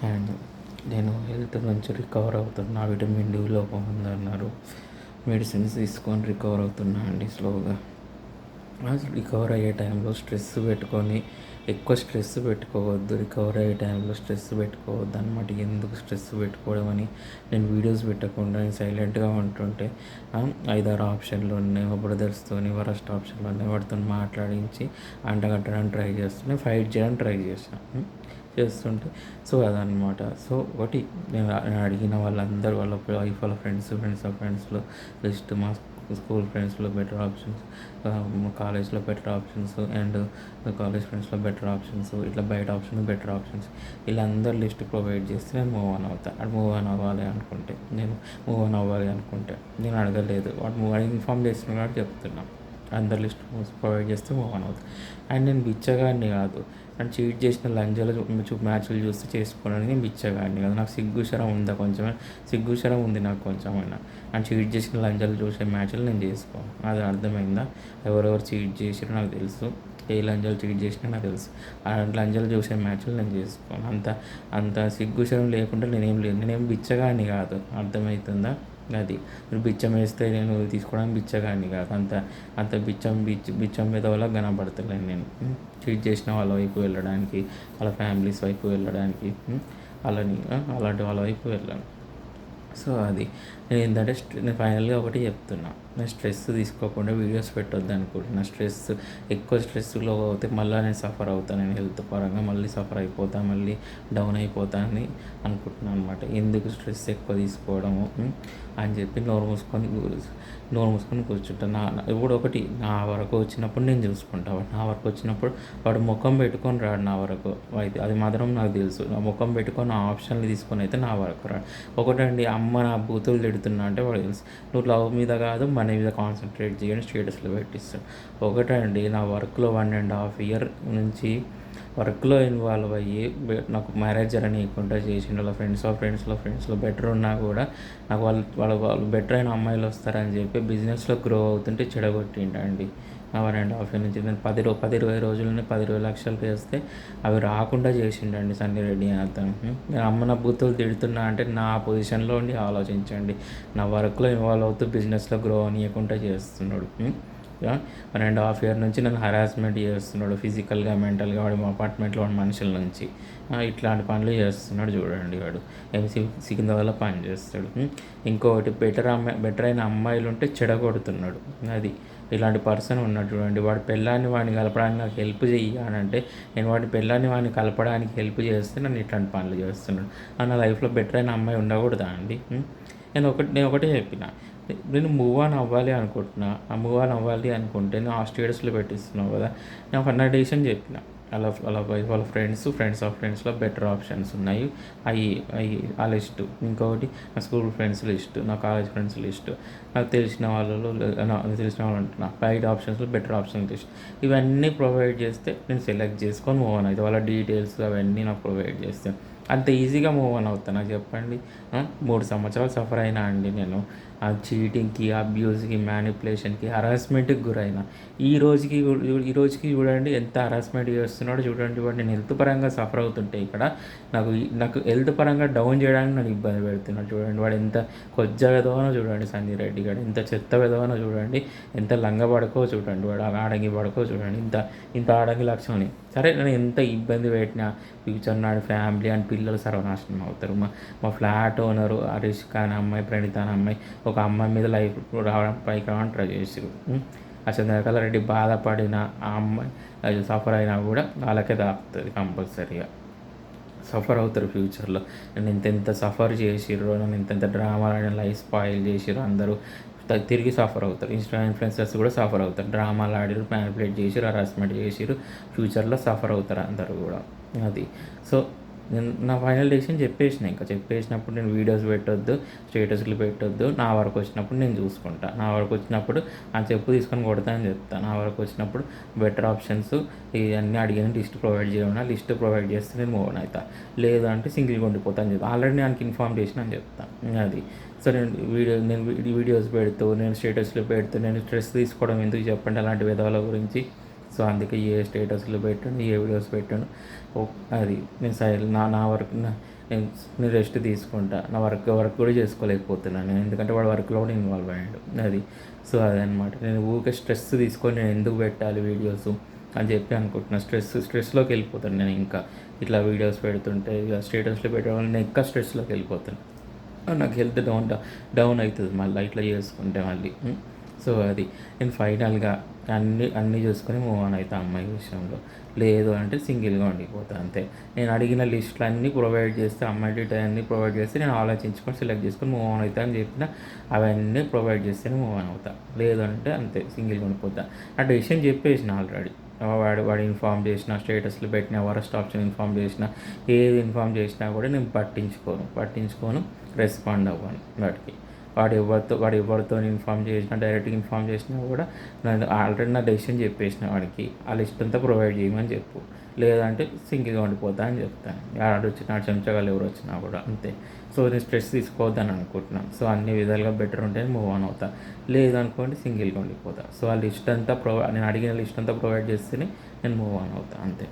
And నేను health నుంచి recover అవుతున్నా, విటమిన్ డి లోపం ఉందన్నారు. మెడిసిన్స్ తీసుకొని రికవర్ అవుతున్నా అండి స్లోగా. రికవర్ అయ్యే టైంలో స్ట్రెస్ పెట్టుకొని ఎక్కువ స్ట్రెస్ పెట్టుకోవద్దు. రికవర్ అయ్యే టైంలో స్ట్రెస్ పెట్టుకోవద్దు అనమాట. ఎందుకు స్ట్రెస్ పెట్టుకోవడం అని నేను వీడియోస్ పెట్టకుండా నేను సైలెంట్గా ఉంటుంటే 5-6 ఆప్షన్లు ఉన్నాయి. మా బ్రదర్స్తోని వరస్ట్ ఆప్షన్లు ఉన్నాయి. వాటితో మాట్లాడించి అంటగట్టడానికి ట్రై చేస్తుంటే ఫైట్ చేయడానికి ట్రై చేశాను చేస్తుంటే. సో అదనమాట. సో ఒకటి నేను అడిగిన వాళ్ళందరూ వాళ్ళ వైఫ్, వాళ్ళ ఫ్రెండ్స్లో లిస్ట్, మా స్కూల్ ఫ్రెండ్స్లో బెటర్ ఆప్షన్స్, కాలేజ్లో బెటర్ ఆప్షన్స్, అండ్ కాలేజ్ ఫ్రెండ్స్లో బెటర్ ఆప్షన్స్, ఇట్లా బయట ఆప్షన్ బెటర్ ఆప్షన్స్, వీళ్ళందరూ లిస్ట్ ప్రొవైడ్ చేస్తే నేను మూవ్ ఆన్ అవుతాను. అది మూవ్ ఆన్ అవ్వాలి అనుకుంటే నేను అడగలేదు. వాడు మూవ్ అని ఇన్ఫామ్ చేస్తున్నాడు కాబట్టి చెప్తున్నాను. అందరు లిస్ట్ ప్రొవైడ్ చేస్తే మూవ్ ఆన్ అవుతుంది. అండ్ నేను బిచ్చగాడిని కాదు. నన్ను చీట్ చేసిన లంజాలు మ్యాచ్లు చూస్తే చేసుకోవడానికి నేను బిచ్చగాడిని కాదు. నాకు సిగ్గుశరం ఉందా కొంచెమే? సిగ్గుశరం ఉంది నాకు కొంచెమైనా. నన్ను చీట్ చేసిన లంజాలు చూసే మ్యాచ్లు నేను చేసుకోను. అది అర్థమైందా? ఎవరెవరు చీట్ చేసారో నాకు తెలుసు. ఏ లంజాలు చీట్ చేసినా నాకు తెలుసు. ఆ లంజాలు చూసే మ్యాచ్లు నేను చేసుకోను. అంత సిగ్గుశరం లేకుండా నేనేం బిచ్చగాడిని కాదు. అర్థమవుతుందా? అది మీరు బిచ్చం వేస్తే నేను తీసుకోవడానికి బిచ్చగాడిని కాదు. అంత బిచ్చం మీద వల్ల కనబడతలేను నేను. చీట్ చేసిన వాళ్ళ వైపు వెళ్ళడానికి, వాళ్ళ ఫ్యామిలీస్ వైపు వెళ్ళడానికి, అలాంటి వాళ్ళ వైపు వెళ్ళాను. సో అది నేను ఏంటంటే నేను ఫైనల్గా ఒకటి చెప్తున్నా. నేను స్ట్రెస్ తీసుకోకుండా వీడియోస్ పెట్టొద్దు అనుకుంటున్నా. ఎక్కువ స్ట్రెస్లో పోతే మళ్ళీ నేను సఫర్ అవుతాను. నేను హెల్త్ పరంగా మళ్ళీ సఫర్ అయిపోతాను, మళ్ళీ డౌన్ అయిపోతాను అని అనుకుంటున్నాను అనమాట. ఎందుకు స్ట్రెస్ ఎక్కువ తీసుకోవడము అని చెప్పి నోరు మూసుకొని కూర్చుంటాను. ఇప్పుడు ఒకటి నా వరకు వచ్చినప్పుడు నేను చూసుకుంటా. నా వరకు వచ్చినప్పుడు వాడు ముఖం పెట్టుకొని రాడు నా వరకు అయితే, అది మాత్రం నాకు తెలుసు. నా ముఖం పెట్టుకొని ఆ ఆప్షన్లు తీసుకొని అయితే నా వరకు రాడు. ఒకటండి, అమ్మ నా బూతులు తిడుతున్నా అంటే వాడు తెలుసు. నువ్వు లవ్ మీద కాదు మనీ మీద కాన్సన్ట్రేట్ చేయని స్టేటస్లో పెట్టిస్తాడు. ఒకటండి, నా వర్క్లో 1.5 year నుంచి వర్క్లో ఇన్వాల్వ్ అయ్యి నాకు మ్యారేజ్ జరగనీయకుండా చేసిండు. వాళ్ళ ఫ్రెండ్స్లో బెటర్ ఉన్నా కూడా నాకు వాళ్ళు బెటర్ అయిన అమ్మాయిలు వస్తారని చెప్పి బిజినెస్లో గ్రో అవుతుంటే చెడగొట్టిండండి. 1.5 year నుంచి నేను 10-20 రోజులని 10-20 లక్షలు వేస్తే అవి రాకుండా చేసిండండి సన్నీ రెడ్డి అని అతను. నేను అమ్మ నా బూతులు తిడుతున్నా అంటే నా పొజిషన్లో ఉండి ఆలోచించండి. నా వర్క్లో ఇన్వాల్వ్ అవుతూ బిజినెస్లో గ్రో అనియకుండా చేస్తున్నాడు. 1.5 year నుంచి నన్ను హరాస్మెంట్ చేస్తున్నాడు ఫిజికల్గా, మెంటల్గా. వాడు మా అపార్ట్మెంట్లో వాడి మనుషుల నుంచి ఇట్లాంటి పనులు చేస్తున్నాడు. చూడండి, వాడు సికింద్రాబాద్లో పని చేస్తాడు. ఇంకొకటి, బెటర్ అయిన అమ్మాయిలు ఉంటే చెడగొడుతున్నాడు. అది ఇలాంటి పర్సన్ ఉన్నాడు చూడండి. వాడి పెళ్ళాన్ని వాడిని కలపడానికి నాకు హెల్ప్ చెయ్యాలంటే నేను వాడి పెళ్ళాన్ని వాడిని కలపడానికి హెల్ప్ చేస్తే నన్ను ఇట్లాంటి పనులు చేస్తున్నాడు. నా లైఫ్లో బెటర్ అయిన అమ్మాయి ఉండకూడదా అండి? నేను ఒకటే చెప్పిన, నేను మూవ్ ఆన్ అవ్వాలి అనుకుంటున్నా. ఆ మూవ్ ఆన్ అవ్వాలి అనుకుంటే నేను ఆ స్టేటస్లో పెట్టిస్తున్నావు కదా. నేను ఒక 100 డేస్ అని చెప్పిన. వాళ్ళ ఫ్రెండ్స్లో బెటర్ ఆప్షన్స్ ఉన్నాయి. అవి ఆ లిస్టు. ఇంకొకటి నా స్కూల్ ఫ్రెండ్స్ లిస్టు, నా కాలేజ్ ఫ్రెండ్స్ లిస్టు, నాకు తెలిసిన వాళ్ళు అంటున్నా 5 ఆప్షన్స్లో బెటర్ ఆప్షన్ లిస్ట్. ఇవన్నీ ప్రొవైడ్ చేస్తే నేను సెలెక్ట్ చేసుకొని మూవ్ ఆన్ అవుతాను. వాళ్ళ డీటెయిల్స్ అవన్నీ నాకు ప్రొవైడ్ చేస్తాను. అంత ఈజీగా మూవ్ ఆన్ అవుతాను. నాకు చెప్పండి. 3 సంవత్సరాలు సఫర్ అయినా అండి నేను. ఆ చీటింగ్కి, అబ్యూస్కి, మ్యానిపులేషన్కి, హరాస్మెంట్కి గురైన. ఈ రోజుకి చూడండి ఎంత హరాస్మెంట్ చేస్తున్నాడో చూడండి. వాడు నేను హెల్త్ పరంగా సఫర్ అవుతుంటే ఇక్కడ నాకు హెల్త్ పరంగా డౌన్ చేయడానికి నన్ను ఇబ్బంది పెడుతున్నాడు. చూడండి వాడు ఎంత కొజ్జ విధవనో చూడండి. సన్నీ రెడ్డి గారు ఎంత చెత్త విధవనో చూడండి. ఎంత లంగ పడుకో చూడండి. వాడు ఆడంగి పడుకో చూడండి. ఇంత ఆడంగి లక్షణం. సరే, నేను ఎంత ఇబ్బంది పెట్టినా ఫ్యూచర్ నాడు ఫ్యామిలీ అండ్ పిల్లలు సర్వనాశనం అవుతారు. మా ఫ్లాట్ ఓనరు హరీష్ ఖాన్ అమ్మాయి, ప్రణీత అనే అమ్మాయి, ఒక అమ్మాయి మీద లైఫ్ పైకి రావడానికి ట్రై చేసారు. ఆ చంద్రకళ రెడ్డి బాధపడిన ఆ అమ్మాయి సఫర్ అయినా కూడా వాళ్ళకే తాకుతుంది కంపల్సరీగా. సఫర్ అవుతారు ఫ్యూచర్లో. నన్ను ఎంత సఫర్ చేసిర్రో, నన్ను ఎంత డ్రామాలు లైఫ్ స్పాయిల్ చేసిర్రో అందరూ తిరిగి సఫర్ అవుతారు. ఇన్ఫ్లుయెన్సర్స్ కూడా సఫర్ అవుతారు. డ్రామాలు ఆడిరు, మ్యానిపులేట్ చేసిరు, హరాస్మెంట్ చేసిరు. ఫ్యూచర్లో సఫర్ అవుతారు అందరూ కూడా. అది సో నేను నా ఫైనల్ డెసిషన్ చెప్పేసినప్పుడు నేను వీడియోస్ పెట్టొద్దు, స్టేటస్లు పెట్టొద్దు. నా వరకు వచ్చినప్పుడు నేను చూసుకుంటా. నా వరకు వచ్చినప్పుడు ఆ చెప్పు తీసుకొని కొడతా అని చెప్తాను. నా వరకు వచ్చినప్పుడు బెటర్ ఆప్షన్స్ ఇవన్నీ అడిగిన లిస్ట్ ప్రొవైడ్ చేయమన్నా లిస్ట్ ప్రొవైడ్ చేస్తే నేను మూవ్ ఆన్ అవుతా. లేదంటే సింగిల్గా ఉండిపోతా అని చెప్తాను. ఆల్రెడీ నాకు ఇన్ఫార్మ్ చేసిన అని చెప్తాను. అది సో నేను వీడియోస్ పెడుతూ, నేను స్టేటస్లో పెడుతూ, నేను స్ట్రెస్ తీసుకోవడం ఎందుకు చెప్పండి అలాంటి విధాల గురించి. సో అందుకే ఏ స్టేటస్లు పెట్టాను, ఏ వీడియోస్ పెట్టాను. అది నేను నా వరకు నేను నేను రెస్ట్ తీసుకుంటా. నా వర్క్ కూడా చేసుకోలేకపోతున్నాను నేను. ఎందుకంటే వాడు వర్క్‌లో కూడా ఇన్వాల్వ్ అయ్యాడు. అది. సో, అదనమాట. నేను ఊరికే స్ట్రెస్ తీసుకొని నేను ఎందుకు పెట్టాలి వీడియోసు అని చెప్పి అనుకుంటున్నా. స్ట్రెస్‌లోకి వెళ్ళిపోతాను నేను ఇంకా. ఇట్లా వీడియోస్ పెడుతుంటే ఇక స్టేటస్‌లో పెట్టడం వల్ల నేను ఇంకా స్ట్రెస్‌లోకి వెళ్ళిపోతాను. నాకు హెల్త్ డౌన్ అవుతుంది మళ్ళీ ఇట్లా చేసుకుంటే మళ్ళీ. సో, అది నేను ఫైనల్‌గా అన్నీ చూసుకొని మూవ్ ఆన్ అయితా అమ్మాయి విషయంలో. లేదు అంటే సింగిల్‌గా ఉండిపోతా అంతే. నేను అడిగిన లిస్టులన్నీ ప్రొవైడ్ చేస్తే, అమ్మాయి డీటెయిల్ అన్నీ ప్రొవైడ్ చేస్తే నేను ఆలోచించుకొని సెలెక్ట్ చేసుకొని మూవ్ ఆన్ అవుతా అని చెప్పిన. అవన్నీ ప్రొవైడ్ చేస్తేనే మూవ్ ఆన్ అవుతా. లేదు అంటే అంతే సింగిల్‌గా ఉండిపోతా. ఆ డెసిషన్ చెప్పేసిన ఆల్రెడీ. వాడు ఇన్ఫార్మ్ చేసిన, స్టేటస్‌లు పెట్టిన, వరస్ట్ ఆప్షన్ ఇన్ఫార్మ్ చేసిన, ఏది ఇన్ఫార్మ్ చేసినా కూడా నేను పట్టించుకోను, రెస్పాండ్ అవ్వను వాటికి. వాడు ఎవరితో ఇన్ఫార్మ్ చేసినా, డైరెక్ట్గా ఇన్ఫార్మ్ చేసినా కూడా నేను ఆల్రెడీ నా డెసిషన్ చెప్పేసిన వాడికి. ఆ లిస్ట్ అంతా ప్రొవైడ్ చేయమని చెప్పు. లేదంటే సింగిల్‌గా ఉండిపోతా అని చెప్తాను. ఆడొచ్చిన చెంచగాళ్ళు ఎవరు వచ్చినా కూడా అంతే. సో, నేను స్ట్రెస్ తీసుకోవద్దని అనుకుంటున్నాను. సో, అన్ని విధాలుగా బెటర్ ఉంటేనే మూవ్ ఆన్ అవుతా. లేదనుకోండి సింగిల్‌గా ఉండిపోతా. సో, ఆ లిస్ట్ అంతా నేను అడిగిన లిస్ట్ అంతా ప్రొవైడ్ చేస్తేనే నేను మూవ్ ఆన్ అవుతా అంతే.